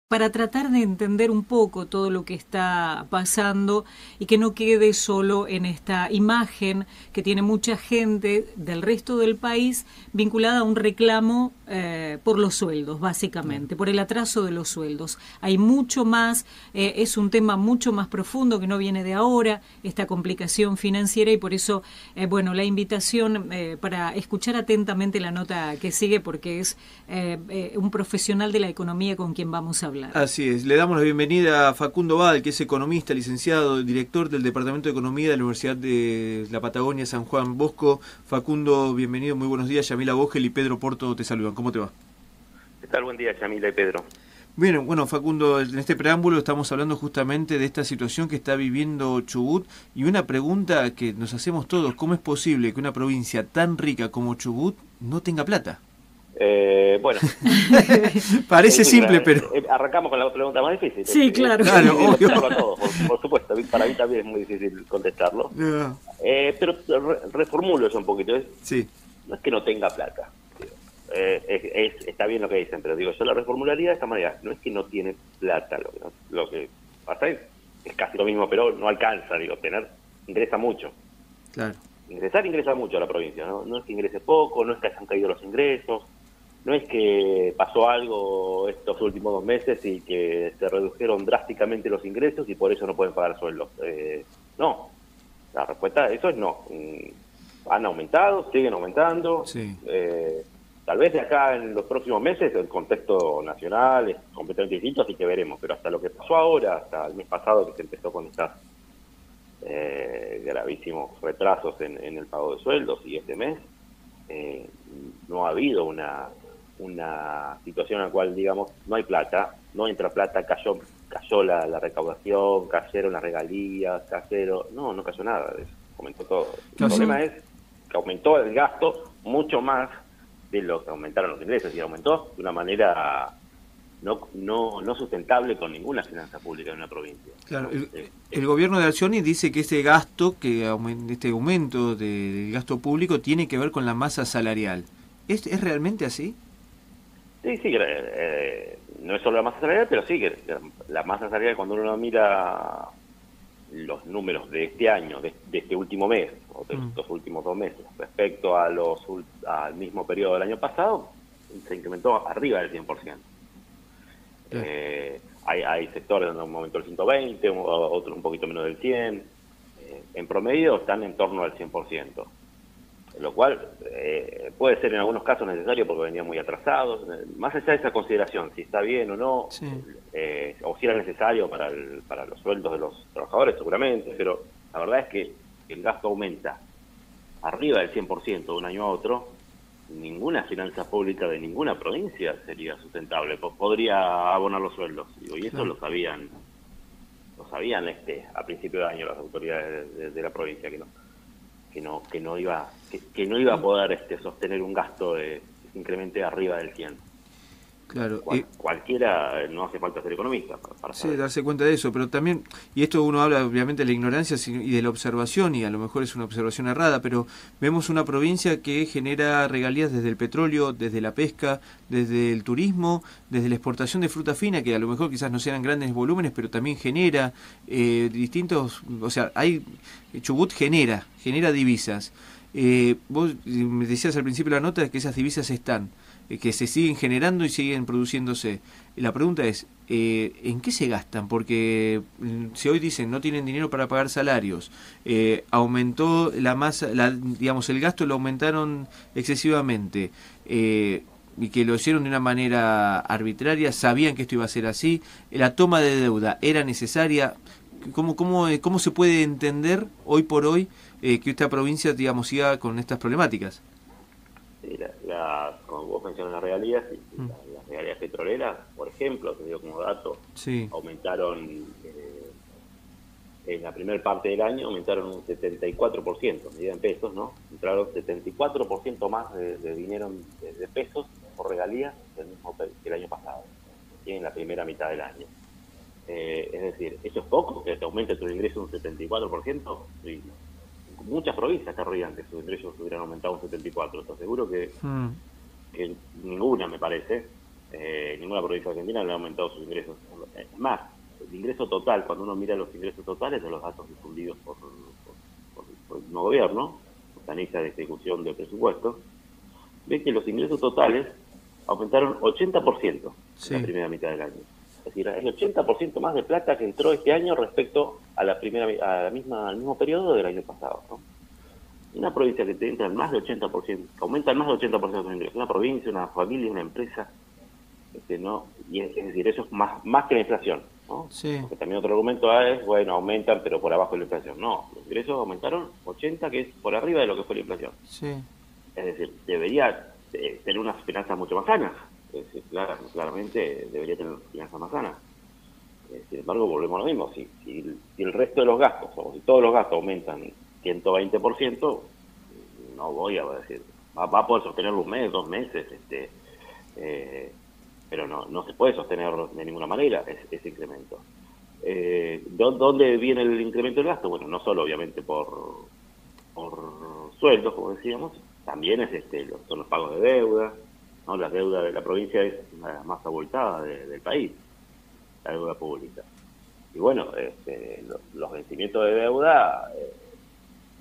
para tratar de entender un poco todo lo que está pasando y que no quede solo en esta imagen que tiene mucha gente del resto del país vinculada a un reclamo por los sueldos, básicamente, por el atraso de los sueldos. Hay mucho más, es un tema mucho más profundo que no viene de ahora, esta complicación financiera, y por eso, bueno, la invitación para escuchar atentamente la nota que sigue, porque es un profesional de la economía con quien vamos a hablar. Así es, le damos la bienvenida a Facundo Badel, que es economista, licenciado, director del Departamento de Economía de la Universidad de la Patagonia, San Juan Bosco. Facundo, bienvenido, muy buenos días. Yamila Vogel y Pedro Porto te saludan. ¿Cómo te va? ¿Qué tal? Buen día, Yamila y Pedro. Bien, bueno, Facundo, en este preámbulo estamos hablando justamente de esta situación que está viviendo Chubut, y una pregunta que nos hacemos todos: ¿cómo es posible que una provincia tan rica como Chubut no tenga plata? Bueno. Parece simple, pero... Arrancamos con la pregunta más difícil. Sí, claro. Obvio. Por supuesto, para mí también es muy difícil contestarlo. No. Pero reformulo eso un poquito. Sí. No es que no tenga plata. Está bien lo que dicen, pero digo, yo la reformularía de esta manera. No es que no tiene plata, lo que pasa es casi lo mismo, pero no alcanza. Digo, ingresa mucho. Claro. Ingresa mucho a la provincia, ¿no? No es que ingrese poco, no es que hayan caído los ingresos, no es que pasó algo estos últimos 2 meses y que se redujeron drásticamente los ingresos y por eso no pueden pagar sueldos. No, la respuesta a eso es no. Han aumentado, siguen aumentando. Sí. Tal vez de acá en los próximos meses el contexto nacional es completamente distinto, así que veremos. Pero hasta lo que pasó ahora, hasta el mes pasado que se empezó con estas gravísimos retrasos en el pago de sueldos, y este mes no ha habido una situación en la cual, digamos, no hay plata, no entra plata, cayó la recaudación, cayeron las regalías, no cayó nada de eso, aumentó todo. El problema es que aumentó el gasto mucho más de lo que aumentaron los ingresos, y aumentó de una manera no sustentable con ninguna finanza pública en una provincia. Claro, el gobierno de Alcioni dice que este gasto, este aumento del gasto público tiene que ver con la masa salarial. ¿Es realmente así? Sí, no es solo la masa salarial, pero sí que la masa salarial, cuando uno mira los números de este año, de este último mes, o de estos últimos 2 meses, respecto a al mismo periodo del año pasado, se incrementó arriba del 100%. Hay sectores donde aumentó el 120, otros un poquito menos del 100. En promedio están en torno al 100%, lo cual puede ser en algunos casos necesario porque venían muy atrasados. Más allá de esa consideración, si está bien o no, sí, o si era necesario para los sueldos de los trabajadores, seguramente, pero la verdad es que el gasto aumenta arriba del 100% de un año a otro. Ninguna finanza pública de ninguna provincia sería sustentable, podría abonar los sueldos, y eso lo sabían a principio de año las autoridades de la provincia, que no iba a poder sostener un gasto que se incremente arriba del 100. Claro. Cualquiera, no hace falta ser economista para sí, saber. darse cuenta de eso, pero también, y esto uno habla obviamente de la ignorancia y de la observación, y a lo mejor es una observación errada, pero vemos una provincia que genera regalías desde el petróleo, desde la pesca, desde el turismo, desde la exportación de fruta fina, que a lo mejor quizás no sean grandes volúmenes, pero también genera distintos, o sea, Chubut genera divisas. Vos me decías al principio de la nota que esas divisas están, que se siguen generando y siguen produciéndose. La pregunta es, ¿en qué se gastan? Porque si hoy dicen no tienen dinero para pagar salarios, aumentó la masa, digamos, el gasto lo aumentaron excesivamente, y que lo hicieron de una manera arbitraria, sabían que esto iba a ser así, la toma de deuda era necesaria. ¿Cómo se puede entender hoy por hoy que esta provincia, digamos, siga con estas problemáticas? Sí, como vos mencionas, las regalías, las regalías petroleras, por ejemplo, te digo como dato, sí, aumentaron en la primera parte del año, aumentaron un 74%, medida en pesos, ¿no? Entraron 74% más de dinero de pesos por regalías que el año pasado, y en la primera mitad del año. Es decir, ¿eso es poco? ¿Que te aumente tu ingreso un 74%? Sí. Muchas provincias querrían que sus ingresos hubieran aumentado un 74%. Te aseguro que ninguna, me parece. Ninguna provincia argentina le ha aumentado sus ingresos. Es más, el ingreso total, cuando uno mira los ingresos totales de los datos difundidos por el nuevo gobierno, organiza de ejecución de presupuesto, ve que los ingresos totales aumentaron 80% en la primera mitad del año. Es decir, hay 80% más de plata que entró este año respecto a al mismo periodo del año pasado, ¿no? Una provincia que te entra en más de 80%, que aumenta en más de 80% de sus ingresos, una provincia, una familia, una empresa, ¿no? Y es decir, eso es más que la inflación, ¿no? Sí. Porque también otro argumento es, bueno, aumentan pero por abajo de la inflación. No, los ingresos aumentaron 80, que es por arriba de lo que fue la inflación. Sí. Es decir, debería tener unas finanzas mucho más sanas. Es decir, claramente debería tener finanzas más sanas. Sin embargo, volvemos a lo mismo. Si el resto de los gastos, o si todos los gastos aumentan 120%, no voy a decir, va a poder sostenerlo un mes, 2 meses, pero no se puede sostener de ninguna manera ese incremento. ¿Dónde viene el incremento del gasto? Bueno, no solo obviamente por sueldos, como decíamos, también es son los pagos de deuda, ¿no? La deuda de la provincia es la más abultada del país, la deuda pública. Y bueno, los vencimientos de deuda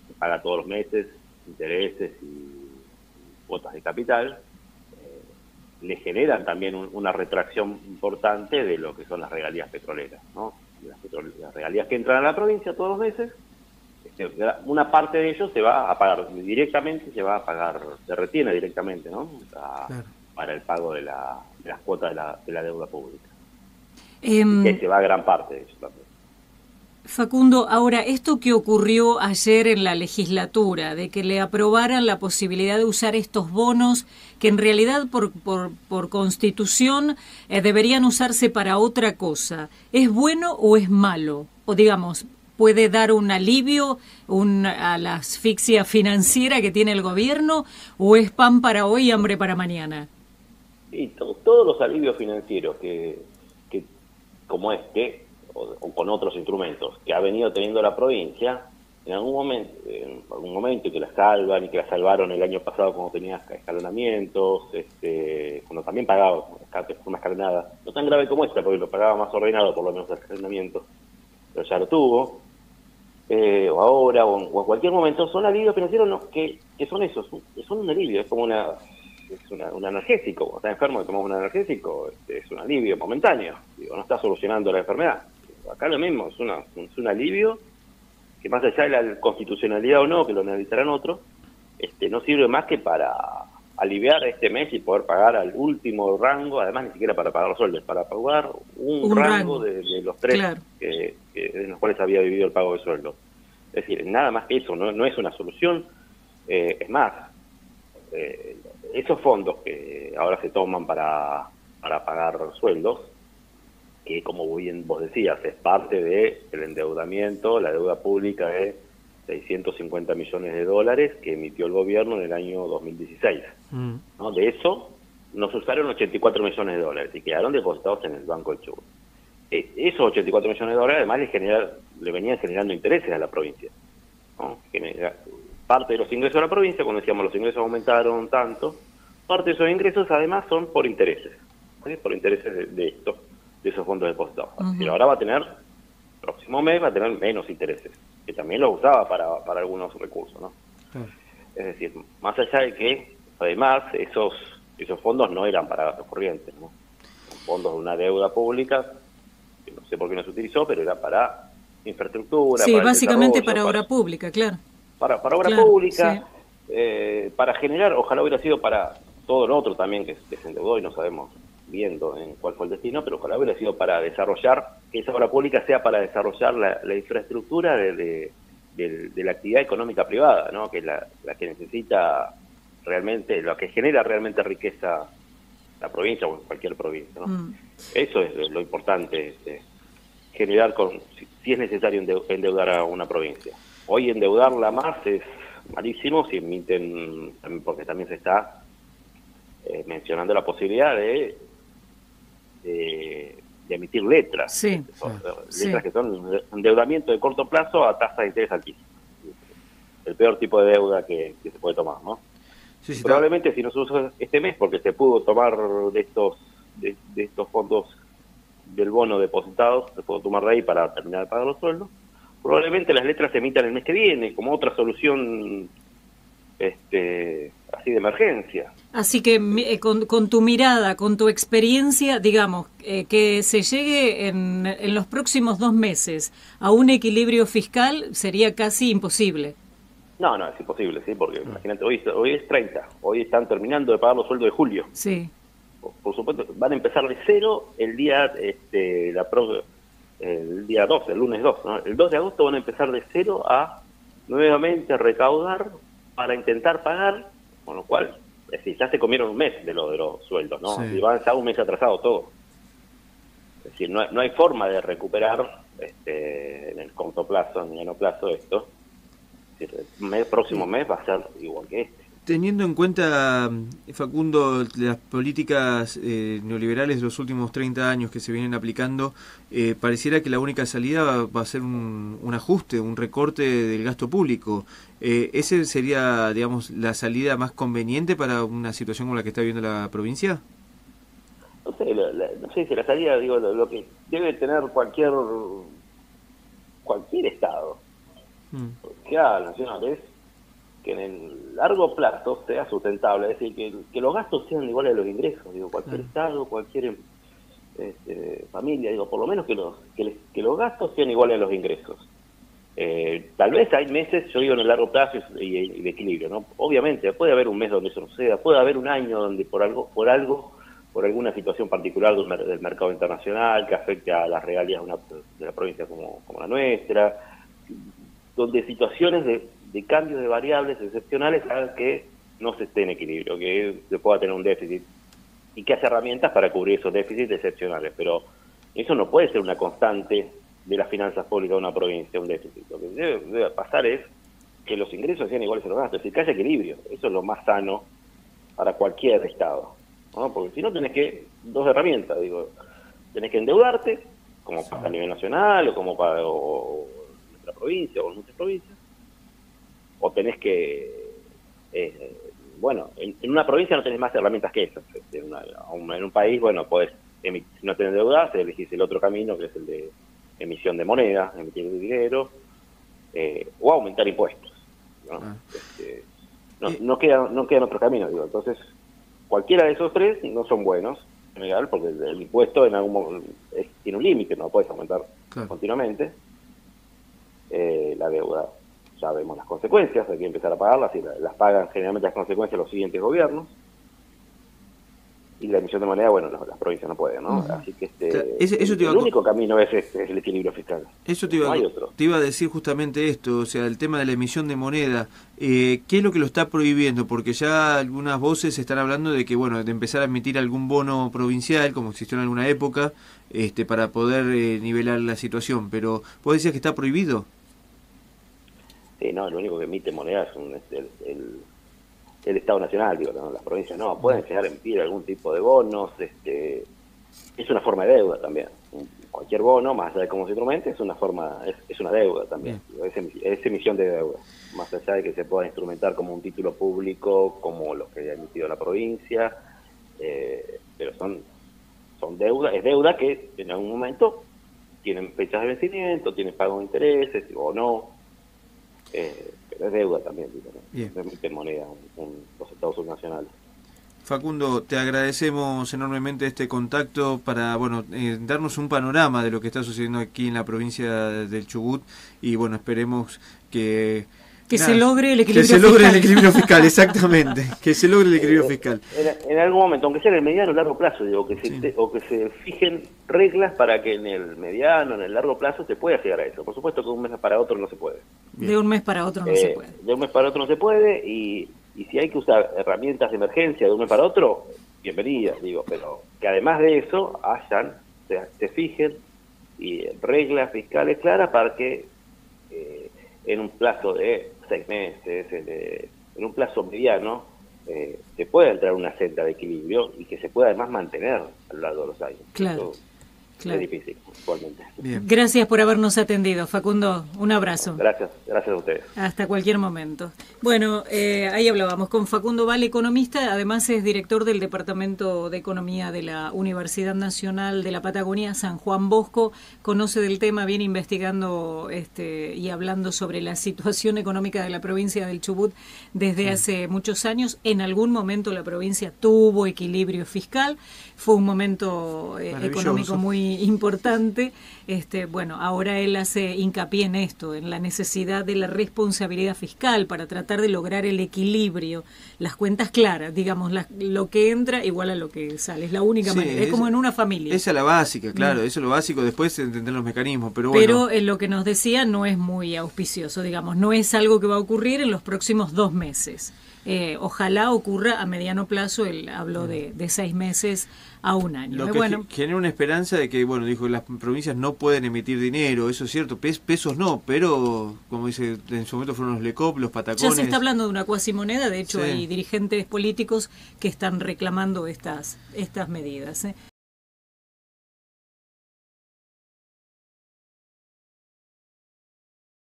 se paga todos los meses, intereses y cuotas de capital, le generan también una retracción importante de lo que son las regalías petroleras, ¿no? Las regalías que entran a la provincia todos los meses, una parte de ellos se va a pagar directamente, se retiene directamente, ¿no? Para el pago de las cuotas de la deuda pública. Que se va gran parte de eso también. Facundo, ahora, esto que ocurrió ayer en la legislatura, de que le aprobaran la posibilidad de usar estos bonos, que en realidad por constitución deberían usarse para otra cosa, ¿es bueno o es malo? O digamos, ¿puede dar un alivio a la asfixia financiera que tiene el gobierno, o es pan para hoy y hambre para mañana? Sí, todos los alivios financieros que como o con otros instrumentos que ha venido teniendo la provincia, en algún momento que la salvan y que la salvaron el año pasado cuando tenía escalonamientos, cuando también pagaba de forma escalonada, no tan grave como esta, porque lo pagaba más ordenado por lo menos el escalonamiento, pero ya lo tuvo, o ahora, o en cualquier momento, son alivios financieros que son esos, son un alivio, es como un analgésico. Cuando estás enfermo y tomas un analgésico, es un alivio momentáneo, no está solucionando la enfermedad. Acá lo mismo, es un alivio que, más allá de la constitucionalidad o no, que lo analizarán otros, no sirve más que para aliviar este mes y poder pagar al último rango, además ni siquiera para pagar los sueldos, para pagar un rango de los 3 claro, en los cuales había vivido el pago de sueldos. Es decir, nada más que eso, no es una solución. Es más, esos fondos que ahora se toman para pagar sueldos, que como bien vos decías, es parte del endeudamiento, la deuda pública de 650 millones de dólares que emitió el gobierno en el año 2016. ¿No? De eso nos usaron 84 millones de dólares y quedaron depositados en el Banco del Chubut. Esos 84 millones de dólares además le venían generando intereses a la provincia, ¿no? Parte de los ingresos de la provincia, cuando decíamos los ingresos aumentaron tanto, parte de esos ingresos además son por intereses, ¿sí? Por intereses de esos fondos depositados. Pero ahora próximo mes va a tener menos intereses, que también los usaba para algunos recursos, ¿no? Es decir, más allá de que además esos fondos no eran para gastos corrientes, ¿no? Son fondos de una deuda pública, que no sé por qué no se utilizó, pero era para infraestructura. Sí, básicamente para obra pública, claro. Para obra pública, sí. Para generar, ojalá hubiera sido para todo lo otro también que se endeudó y no sabemos viendo en cuál fue el destino, pero ojalá hubiera sido para desarrollar, que esa obra pública sea para desarrollar la infraestructura de la actividad económica privada, ¿no? Que es la que necesita realmente, lo que genera realmente riqueza la provincia o en cualquier provincia, ¿no? Eso es lo importante, generar si es necesario endeudar a una provincia. Hoy endeudarla más es malísimo, si emiten, porque también se está mencionando la posibilidad de emitir letras, sí, letras que son endeudamiento de corto plazo a tasa de interés altísima. El peor tipo de deuda que se puede tomar, ¿no? Sí, probablemente si no se usa este mes, porque se pudo tomar de estos de estos fondos del bono depositados, se puede tomar de ahí para terminar de pagar los sueldos. Probablemente las letras se emitan el mes que viene, como otra solución así de emergencia. Así que con tu mirada, con tu experiencia, digamos, que se llegue en los próximos 2 meses a un equilibrio fiscal sería casi imposible. No, es imposible, sí, porque imagínate, hoy es 30, hoy están terminando de pagar los sueldos de julio. Sí. Por supuesto, van a empezar de cero el día el día 2, el lunes 2, ¿no? El 2 de agosto van a empezar de cero a nuevamente recaudar para intentar pagar, con lo cual, es decir, ya se comieron un mes de los sueldos, ¿no? Sí. Y van a un mes atrasado todo. Es decir, no hay forma de recuperar en el corto plazo, en el mediano plazo esto. Es decir, el próximo mes va a ser igual que este. Teniendo en cuenta, Facundo, las políticas neoliberales de los últimos 30 años que se vienen aplicando, pareciera que la única salida va a ser un ajuste, un recorte del gasto público. ¿Ese sería, digamos, la salida más conveniente para una situación como la que está viviendo la provincia? No sé si la salida, digo, lo que debe tener cualquier Estado, sea nacional, es que en el largo plazo sea sustentable, es decir, que los gastos sean iguales a los ingresos, digo, cualquier Estado, cualquier familia, digo, por lo menos que los gastos sean iguales a los ingresos. Tal vez hay meses, yo digo en el largo plazo y de equilibrio, ¿no? Obviamente, puede haber un mes donde eso no suceda, puede haber un año donde por alguna situación particular del mercado internacional que afecte a las regalías de la provincia como la nuestra, donde situaciones de cambios de variables excepcionales hagan que no se esté en equilibrio, que se pueda tener un déficit y que haya herramientas para cubrir esos déficits excepcionales. Pero eso no puede ser una constante de las finanzas públicas de una provincia, un déficit. Lo que debe pasar es que los ingresos sean iguales a los gastos, es decir, que haya equilibrio. Eso es lo más sano para cualquier Estado, ¿no? Porque si no tenés dos herramientas, digo, tenés que endeudarte, como pasa a nivel nacional, o como para nuestra provincia, o en muchas provincias, o tenés que, en una provincia no tenés más herramientas que esas. En un país, bueno, podés, si no tenés deuda, elegís el otro camino, que es el de emisión de moneda, emitir dinero, o aumentar impuestos, ¿no? No quedan otro camino, digo. Entonces, cualquiera de esos tres no son buenos, en general, porque el impuesto en algún momento tiene un límite, no lo puedes aumentar continuamente. La deuda, ya vemos las consecuencias, hay que empezar a pagarlas, y las pagan generalmente las consecuencias los siguientes gobiernos. Y la emisión de moneda, bueno, las provincias no pueden, ¿no? Así que el único camino es el equilibrio fiscal. Eso no hay otro. Te iba a decir justamente esto, o sea, el tema de la emisión de moneda. ¿Qué es lo que lo está prohibiendo? Porque ya algunas voces están hablando de que, bueno, de empezar a emitir algún bono provincial, como existió en alguna época, para poder nivelar la situación. Pero, ¿vos decías que está prohibido? Sí, no, lo único que emite moneda es el Estado Nacional, digo, ¿no? Las provincias no, pueden llegar a emitir algún tipo de bonos, es una forma de deuda también. Cualquier bono, más allá de cómo se instrumente, es una deuda también, es emisión de deuda, más allá de que se pueda instrumentar como un título público, como los que haya emitido la provincia, pero son deuda, es deuda que en algún momento tienen fechas de vencimiento, tienen pago de intereses o no. Pero es deuda también, no emiten moneda los estados subnacionales. Facundo, te agradecemos enormemente este contacto para darnos un panorama de lo que está sucediendo aquí en la provincia del Chubut y esperemos que se logre el equilibrio fiscal. Que se logre el equilibrio fiscal, exactamente. Que se logre el equilibrio fiscal. En algún momento, aunque sea en el mediano o largo plazo, digo, que se fijen reglas para que en el mediano, en el largo plazo, se pueda llegar a eso. Por supuesto que de un mes para otro no se puede. De un mes para otro no se puede. De un mes para otro no se puede, y si hay que usar herramientas de emergencia de un mes para otro, bienvenidas, digo, pero que además de eso se fijen reglas fiscales claras para que en un plazo de 6 meses, en un plazo mediano, se pueda entrar en una senda de equilibrio y que se pueda además mantener a lo largo de los años. Claro. Claro. Es difícil, actualmente. Bien. Gracias por habernos atendido, Facundo. Un abrazo. Gracias a ustedes. Hasta cualquier momento. Bueno, ahí hablábamos con Facundo Vale, economista, además es director del Departamento de Economía de la Universidad Nacional de la Patagonia, San Juan Bosco, conoce del tema, viene investigando y hablando sobre la situación económica de la provincia del Chubut desde hace muchos años. En algún momento la provincia tuvo equilibrio fiscal, fue un momento económico muy importante. Bueno, ahora él hace hincapié en esto, en la necesidad de la responsabilidad fiscal para tratar de lograr el equilibrio, las cuentas claras, digamos, lo que entra igual a lo que sale, es la única manera, es como en una familia. Esa es la básica, claro, eso es lo básico, después entender los mecanismos, pero bueno. Pero lo que nos decía no es muy auspicioso, digamos, no es algo que va a ocurrir en los próximos 2 meses. Ojalá ocurra a mediano plazo, él habló de 6 meses a 1 año. Lo que genera una esperanza de que, bueno, dijo, las provincias no pueden emitir dinero, eso es cierto, pesos no, pero, como dice, en su momento fueron los LECOP, los patacones. Ya se está hablando de una cuasimoneda, de hecho hay dirigentes políticos que están reclamando estas medidas.